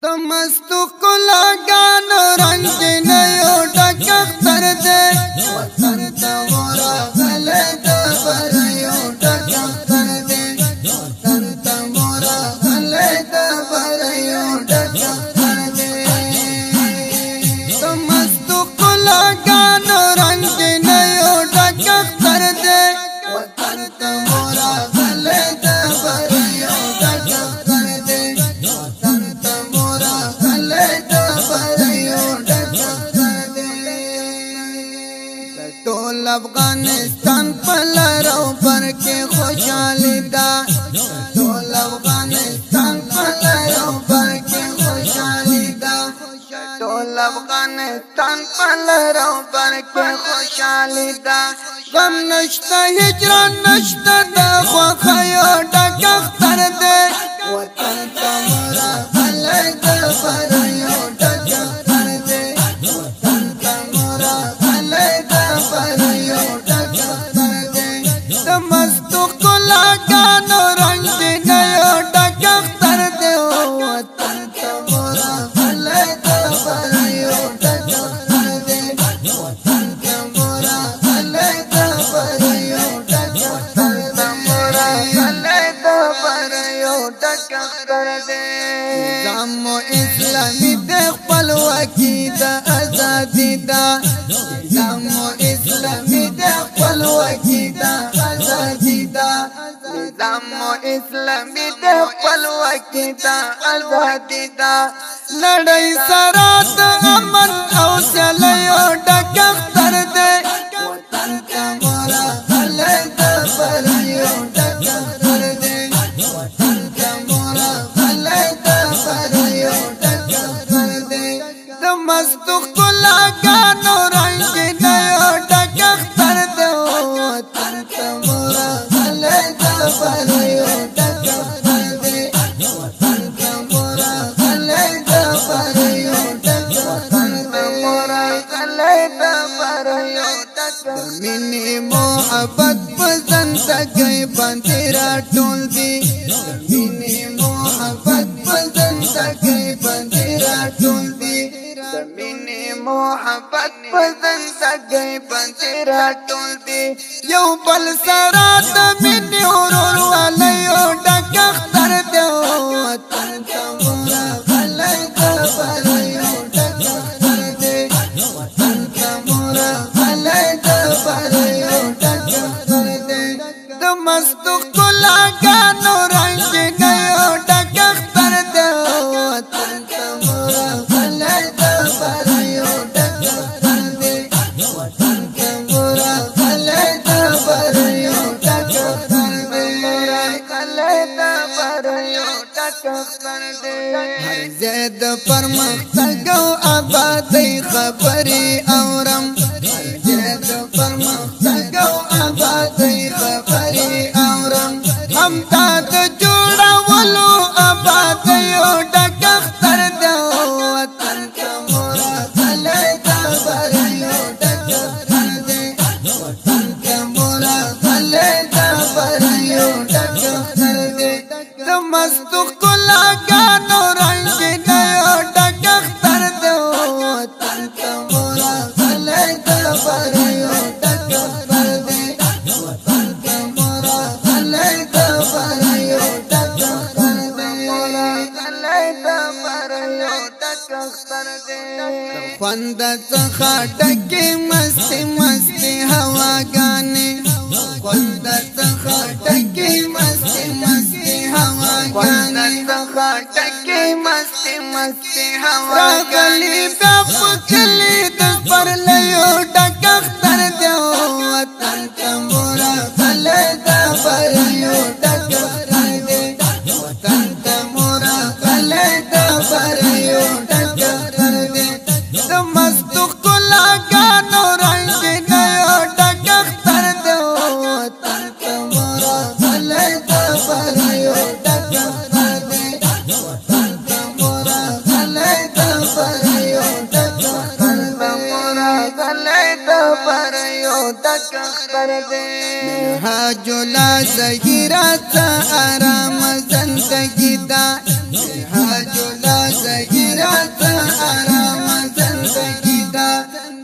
तमस्तु कुलागानो रंजनयो डकख्तर दे वतन तमोरा गले दबरयो डकख्तर दे वतन तमोरा गले दबरयो डकख्तर दे तमस्तु कुलागानो रंजनयो डकख्तर दे वतन तमोरा गले दबरयो डकख्तर दे वतन तमोरा गले दबरयो डकख्तर दे टोल अफगानिस्तान पलरों पर के खुशहाली दा टोल अफगानिस्तान पलरों पर के खुशहाली दा टोल अफगानिस्तान पलरों पर के खुशहाली दा गम नश्ता हिजरत नश्ता दा ख्वायो डकख्तर दे वतन तमोरा गले दबरयो डकख्तर दे वतन तमोरा गले दबरयो डकख्तर दे तमस्तु कुलागानो रंजनयो डकख्तर दे वतन तमोरा गले दबरयो डकख्तर दे वतन तमोरा गले दबरयो डकख्तर तमोरा गले दबरयो डकख्तर दे निज़ाम इस्लामी दे खपलवाकी दा आज़ादी दा निज़ाम इस्लामी दे खपलवाकी दा आज़ादी दा निज़ाम इस्लामी दे खपलवाकी दा आज़ादी दा लड़ाई सरात अमन हौसलयो डकख्तर दे वतन तमोरा गले दबरयो डकख्तर दे वतन तमोरा गले दबरयो डकख्तर दे तमस्तु कुलागानो रंजनयो डकख्तर दे वतन तमोरा गले दबरयो डकख्तर दे वतन तमोरा गले दबरयो डकख्तर तमोरा गले दबरयो डकख्तर मिनी मोहब्बत पसंद गई बंदेरा टोल दी मिनी मोहब्बत पसंद गई बंदेरा टोल दी मिनी मोहब्बत पसंद गई बंदेरा टोल दी यो बल सरात मिनी उरुर वालयो डकख्तर दे वतन तमोरा गले दबरयो डकख्तर दे वतन तमोरा गले दबरयो डकख्तर दे तमस्तु कुलागानो रंजनयो डकख्तर दे वतन तमोरा गले दबरयो डकख्तर दे वतन तमोरा गले दबरयो डकख्तर दे गले दबरयो डकख्तर दे हर ज़ैद पर मख्तगो आबादी खबरी औरम हर ज़ैद पर मख्तगो आबादी खबरी औरम हम तात जोड़ा वलो आबादियो डकख्तर दे वतन तमोरा गले दबरयो डकख्तर दे वतन तमोरा गले दबरयो डकख्तर दे तमस्तु कुलागानो रंजनयो डकख्तर दे वतन तमोरा गले दबरयो डकख्तर दे वतन तमोरा गले दबरयो डकख्तर दे गले दबरयो डकख्तर दे ख्वंद څخه ډکې مستی مستی هواګانې ख्वंद څخه ډکې مستی مستی هواګانې څخه ډکې مستی مستی هواګانې بیا په کلي د سپرلیو ډکختر دې وطن تمورا گلے دبريو ډکختر دې وطن تمورا گلے دبريو ډکختر دې مستو کلاګانو رنجنيو ډکختر دې وطن تمورا گلے دبريو ډکختر دې وطن تمورا گلے دبريو ډکختر تمورا گلے دبريو ډکختر دې حاجلا زهيرا آرام زندگی دا حاجلا زهیرات آرام زندگی دا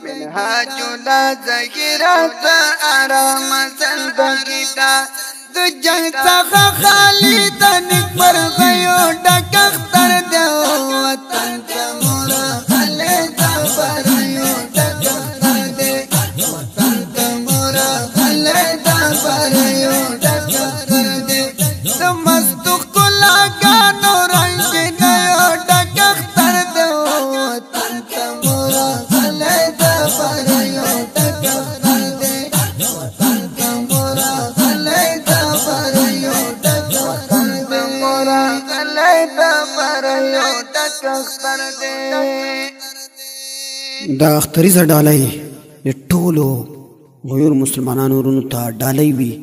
منهاج لا زهیرات آرام زندگی دا د جنگ څخه خالی د نکبر غيو ډک اختر دی وطن ته مور خلک بريو ډک اختر دی وطن ته مور خلک بريو ډک اختر دی د مستو کلاګانو رنگ دی ډک اختر دی وطن ته مور خلک بريو ډک اختر دی وطن ته مور خلک دا اختریزه ډالۍ د ټولو غیور مسلمانانو ورونو ته ډالۍ وي.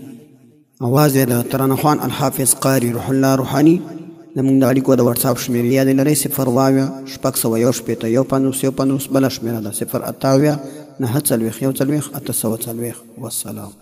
اواز یې د ترانه خوان الحافظ قاري روح الله روحاني. زموږ د اړیکو د وټساپ شمېرې یادې لرئ 0 651 بله شمېره ده 0 58 9 40 41 840. والسلام.